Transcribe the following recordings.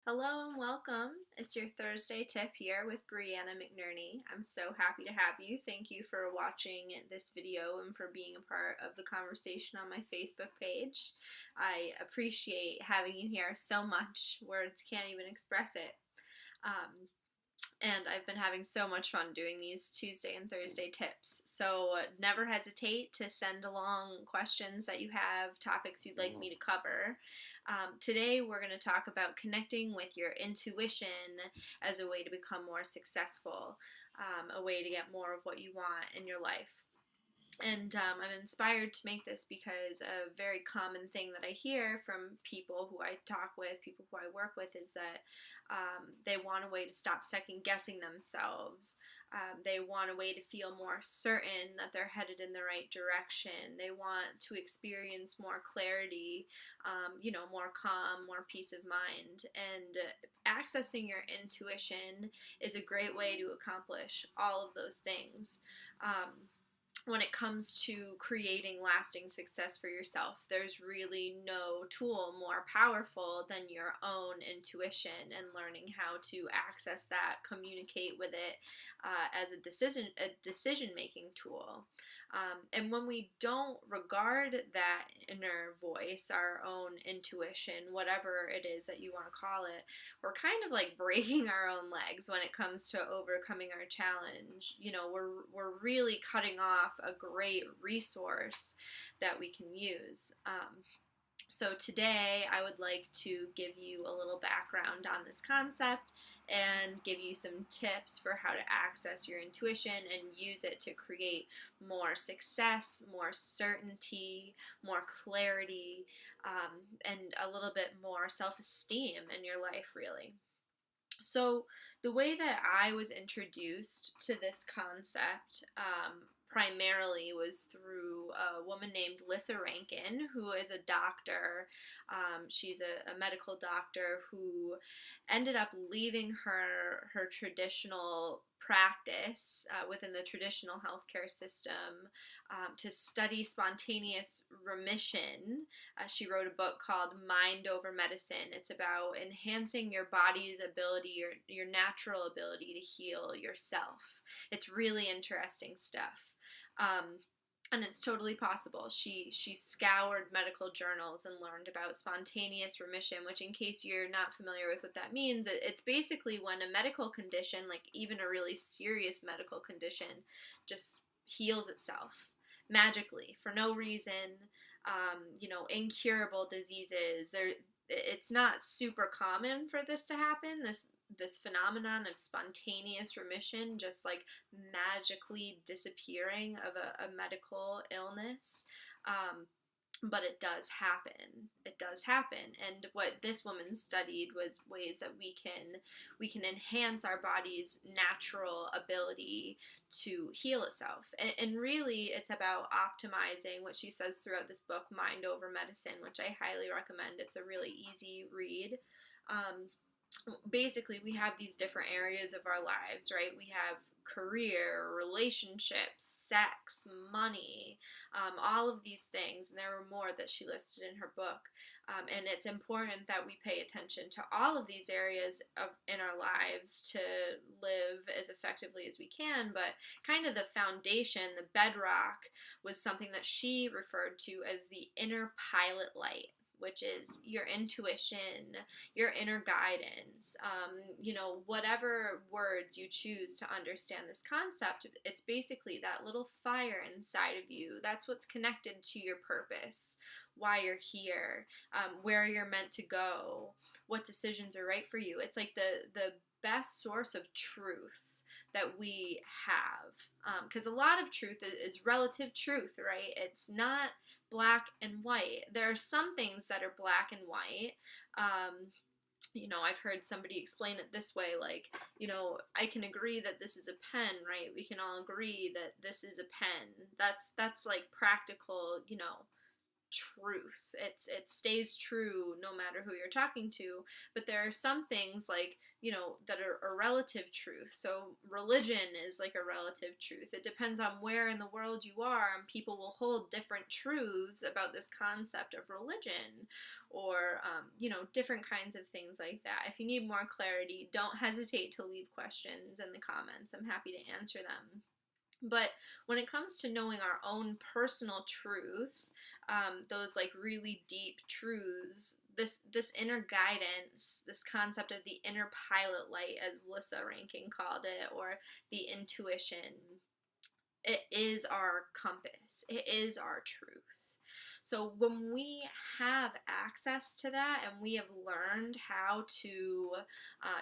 Hello and welcome. It's your Thursday tip here with Brianna McNerney. I'm so happy to have you. Thank you for watching this video and for being a part of the conversation on my Facebook page. I appreciate having you here so much. Words can't even express it. Um, and I've been having so much fun doing these Tuesday and Thursday tips. So never hesitate to send along questions that you have, topics you'd like me to cover. Today we're going to talk about connecting with your intuition as a way to become more successful, a way to get more of what you want in your life. And I'm inspired to make this because a very common thing that I hear from people who I talk with, people who I work with, is that they want a way to stop second guessing themselves. They want a way to feel more certain that they're headed in the right direction. They want to experience more clarity, more calm, more peace of mind. And accessing your intuition is a great way to accomplish all of those things. When it comes to creating lasting success for yourself, there's really no tool more powerful than your own intuition and learning how to access that, communicate with it as a decision making tool. And when we don't regard that inner voice, our own intuition, whatever it is that you want to call it, we're kind of like breaking our own legs when it comes to overcoming our challenge. We're really cutting off a great resource that we can use. So today I would like to give you a little background on this concept and give you some tips for how to access your intuition and use it to create more success, more certainty, more clarity, and a little bit more self-esteem in your life, really. So, the way that I was introduced to this concept primarily was through a woman named Lissa Rankin, who is a doctor. She's a medical doctor who ended up leaving her traditional practice within the traditional healthcare system to study spontaneous remission. She wrote a book called Mind Over Medicine. It's about enhancing your body's ability, your natural ability to heal yourself. It's really interesting stuff. And it's totally possible. She scoured medical journals and learned about spontaneous remission, which, in case you're not familiar with what that means, it's basically when a medical condition, like even a really serious medical condition, just heals itself magically for no reason. Incurable diseases. It's not super common for this to happen. This phenomenon of spontaneous remission, just like magically disappearing of a medical illness. But it does happen. It does happen. And what this woman studied was ways that we can enhance our body's natural ability to heal itself. And really, it's about optimizing what she says throughout this book, Mind Over Medicine, which I highly recommend. It's a really easy read. Basically, we have these different areas of our lives, right? We have career, relationships, sex, money, all of these things, and there were more that she listed in her book. And it's important that we pay attention to all of these areas in our lives to live as effectively as we can. But kind of the foundation, the bedrock, was something that she referred to as the inner pilot light, which is your intuition, your inner guidance, whatever words you choose to understand this concept. It's basically that little fire inside of you. That's what's connected to your purpose, why you're here, where you're meant to go, what decisions are right for you. It's like the best source of truth that we have, because a lot of truth is relative truth, right? It's not black and white. There are some things that are black and white. I've heard somebody explain it this way, like, I can agree that this is a pen, right? We can all agree that this is a pen. That's like practical, truth. It stays true no matter who you're talking to, but there are some things like, you know, that are a relative truth. So religion is like a relative truth. It depends on where in the world you are, and people will hold different truths about this concept of religion, or you know, different kinds of things like that. If you need more clarity, don't hesitate to leave questions in the comments. I'm happy to answer them. But when it comes to knowing our own personal truth, those like really deep truths, this inner guidance, this concept of the inner pilot light, as Lissa Rankin called it, or the intuition, it is our compass. It is our truth. So when we have access to that, and we have learned how to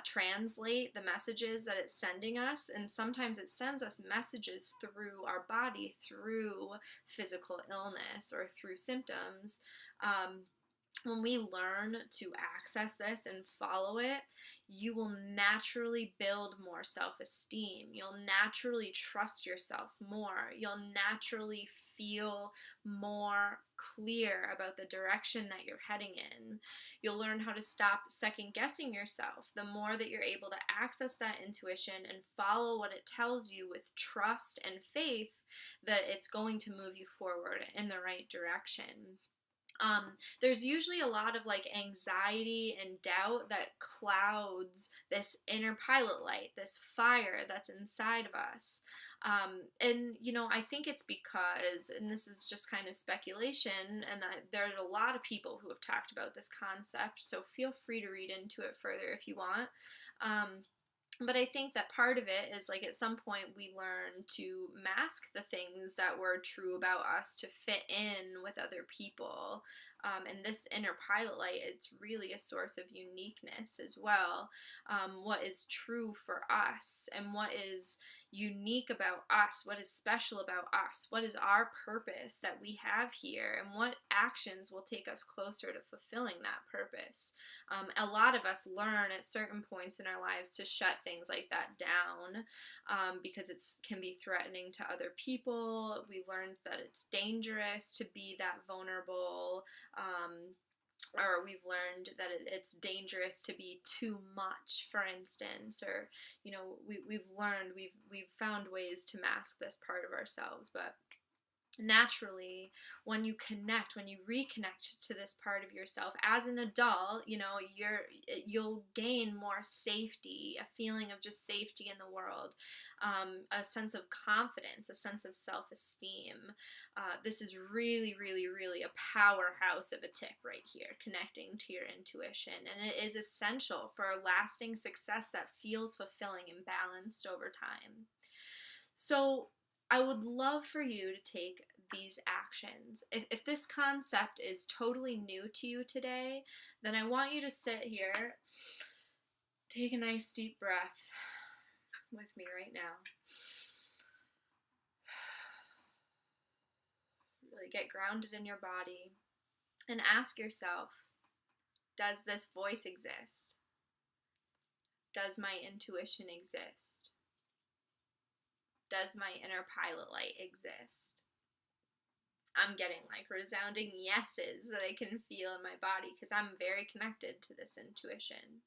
translate the messages that it's sending us, and sometimes it sends us messages through our body, through physical illness or through symptoms, when we learn to access this and follow it, you will naturally build more self-esteem. You'll naturally trust yourself more. You'll naturally feel more clear about the direction that you're heading in. You'll learn how to stop second guessing yourself. The more that you're able to access that intuition and follow what it tells you with trust and faith, that it's going to move you forward in the right direction. There's usually a lot of like anxiety and doubt that clouds this inner pilot light, this fire that's inside of us. And you know, I think it's because, and this is just kind of speculation, and there's a lot of people who have talked about this concept, so feel free to read into it further if you want. But I think that part of it is like at some point we learn to mask the things that were true about us to fit in with other people. And this inner pilot light, it's really a source of uniqueness as well. What is true for us, and what is unique about us, what is special about us, what is our purpose that we have here, and what actions will take us closer to fulfilling that purpose. A lot of us learn at certain points in our lives to shut things like that down, because it can be threatening to other people. We learned that it's dangerous to be that vulnerable, or we've learned that it's dangerous to be too much, for instance, or you know, we've found ways to mask this part of ourselves. But naturally, when you reconnect to this part of yourself as an adult, you know, you'll gain more safety, a feeling of just safety in the world, a sense of confidence, a sense of self-esteem. This is really, really, really a powerhouse of a tip right here, connecting to your intuition, and it is essential for a lasting success that feels fulfilling and balanced over time. So I would love for you to take these actions. If this concept is totally new to you today, then I want you to sit here, take a nice deep breath with me right now. Really get grounded in your body and ask yourself, does this voice exist? Does my intuition exist? Does my inner pilot light exist? I'm getting like resounding yeses that I can feel in my body because I'm very connected to this intuition.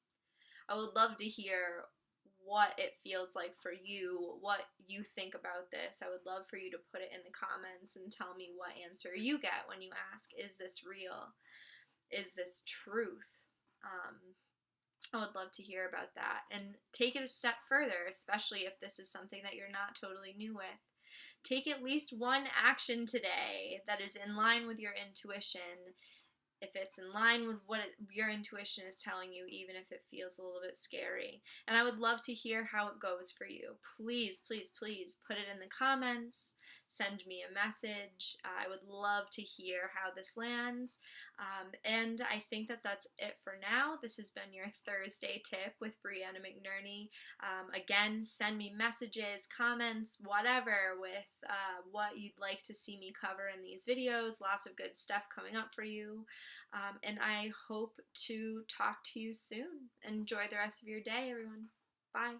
I would love to hear what it feels like for you, what you think about this. I would love for you to put it in the comments and tell me what answer you get when you ask, is this real? Is this truth? I would love to hear about that, and take it a step further, especially if this is something that you're not totally new with. Take at least one action today that is in line with your intuition. If it's in line with what your intuition is telling you, even if it feels a little bit scary. And I would love to hear how it goes for you. Please, please, please put it in the comments. Send me a message. I would love to hear how this lands. And I think that that's it for now. This has been your Thursday tip with Brianna McNerney. Again, send me messages, comments, whatever, with what you'd like to see me cover in these videos. Lots of good stuff coming up for you. And I hope to talk to you soon. Enjoy the rest of your day, everyone. Bye.